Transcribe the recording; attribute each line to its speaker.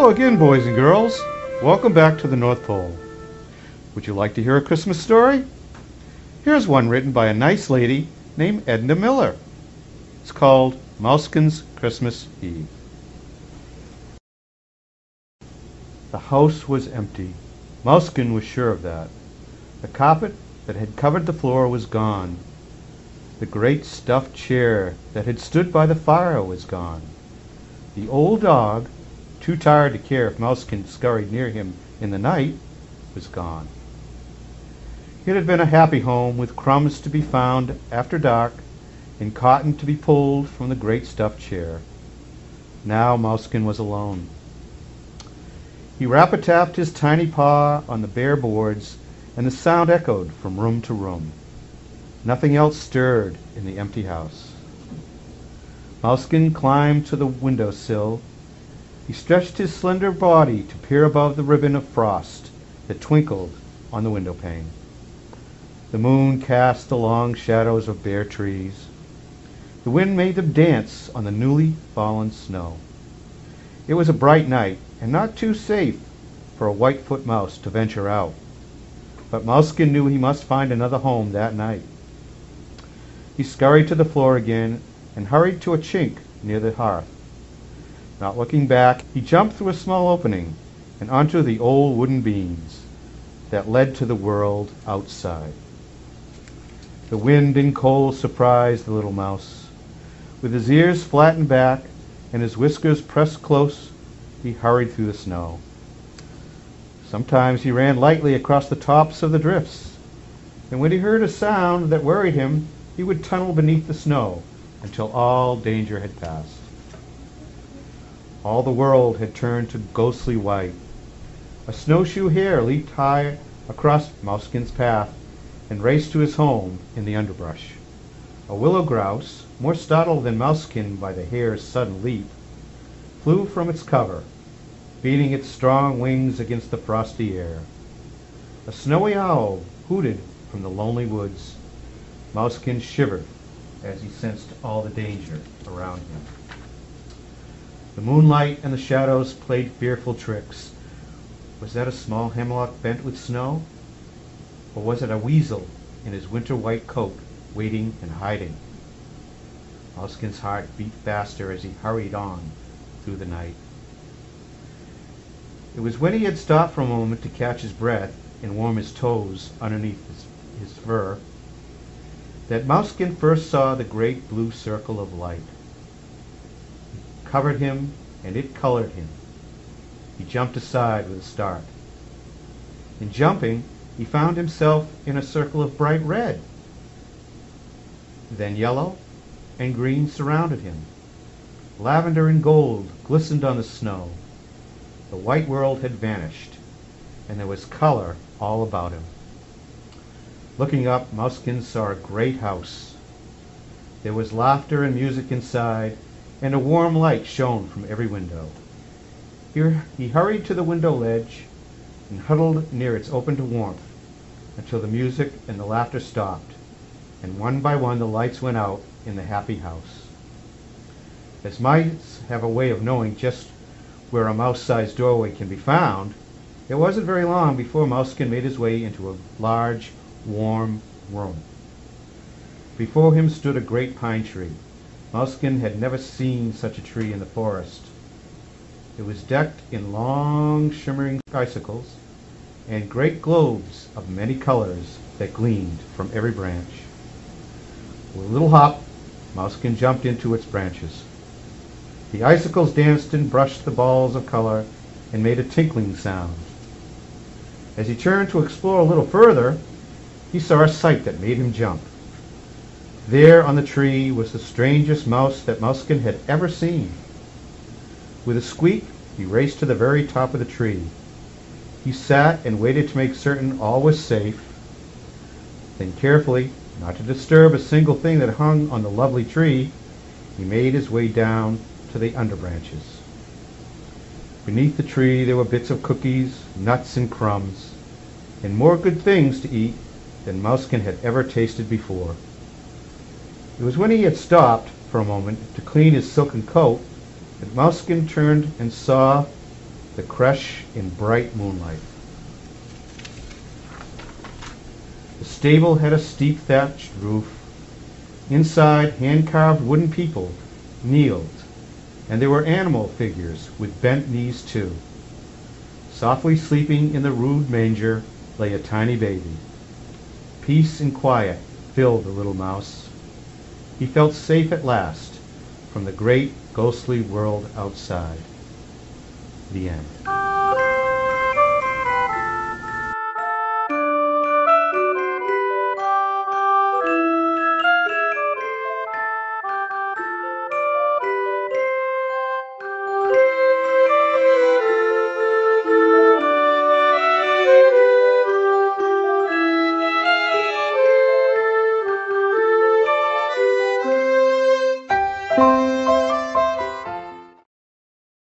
Speaker 1: Hello again, boys and girls. Welcome back to the North Pole. Would you like to hear a Christmas story? Here's one written by a nice lady named Edna Miller. It's called Mousekin's Christmas Eve. The house was empty. Mousekin was sure of that. The carpet that had covered the floor was gone. The great stuffed chair that had stood by the fire was gone. The old dog, too tired to care if Mousekin scurried near him in the night, was gone. It had been a happy home, with crumbs to be found after dark and cotton to be pulled from the great stuffed chair. Now Mousekin was alone. He rap-a-tapped his tiny paw on the bare boards, and the sound echoed from room to room. Nothing else stirred in the empty house. Mousekin climbed to the window-sill. He stretched his slender body to peer above the ribbon of frost that twinkled on the window pane. The moon cast the long shadows of bare trees. The wind made them dance on the newly fallen snow. It was a bright night, and not too safe for a whitefoot mouse to venture out. But Mousekin knew he must find another home that night. He scurried to the floor again and hurried to a chink near the hearth. Not looking back, he jumped through a small opening and onto the old wooden beams that led to the world outside. The wind and cold surprised the little mouse. With his ears flattened back and his whiskers pressed close, he hurried through the snow. Sometimes he ran lightly across the tops of the drifts, and when he heard a sound that worried him, he would tunnel beneath the snow until all danger had passed. All the world had turned to ghostly white. A snowshoe hare leaped high across Mousekin's path and raced to his home in the underbrush. A willow grouse, more startled than Mousekin by the hare's sudden leap, flew from its cover, beating its strong wings against the frosty air. A snowy owl hooted from the lonely woods. Mousekin shivered as he sensed all the danger around him. The moonlight and the shadows played fearful tricks. Was that a small hemlock bent with snow? Or was it a weasel in his winter white coat, waiting and hiding? Mousekin's heart beat faster as he hurried on through the night. It was when he had stopped for a moment to catch his breath and warm his toes underneath his fur that Mousekin first saw the great blue circle of light. It covered him and it colored him. He jumped aside with a start. In jumping, he found himself in a circle of bright red. Then yellow and green surrounded him. Lavender and gold glistened on the snow. The white world had vanished, and there was color all about him. Looking up, Mousekin saw a great house. There was laughter and music inside, and a warm light shone from every window. Here he hurried to the window ledge and huddled near its open to warmth until the music and the laughter stopped, and one by one the lights went out in the happy house. As mice have a way of knowing just where a mouse-sized doorway can be found, it wasn't very long before Mousekin made his way into a large, warm room. Before him stood a great pine tree. Mousekin had never seen such a tree in the forest. It was decked in long, shimmering icicles and great globes of many colors that gleamed from every branch. With a little hop, Mousekin jumped into its branches. The icicles danced and brushed the balls of color and made a tinkling sound. As he turned to explore a little further, he saw a sight that made him jump. There on the tree was the strangest mouse that Mousekin had ever seen. With a squeak, he raced to the very top of the tree. He sat and waited to make certain all was safe. Then carefully, not to disturb a single thing that hung on the lovely tree, he made his way down to the underbranches. Beneath the tree there were bits of cookies, nuts, and crumbs, and more good things to eat than Mousekin had ever tasted before. It was when he had stopped for a moment to clean his silken coat that Mousekin turned and saw the creche in bright moonlight. The stable had a steep thatched roof. Inside, hand-carved wooden people kneeled, and there were animal figures with bent knees too. Softly sleeping in the rude manger lay a tiny baby. Peace and quiet filled the little mouse. He felt safe at last from the great ghostly world outside. The end.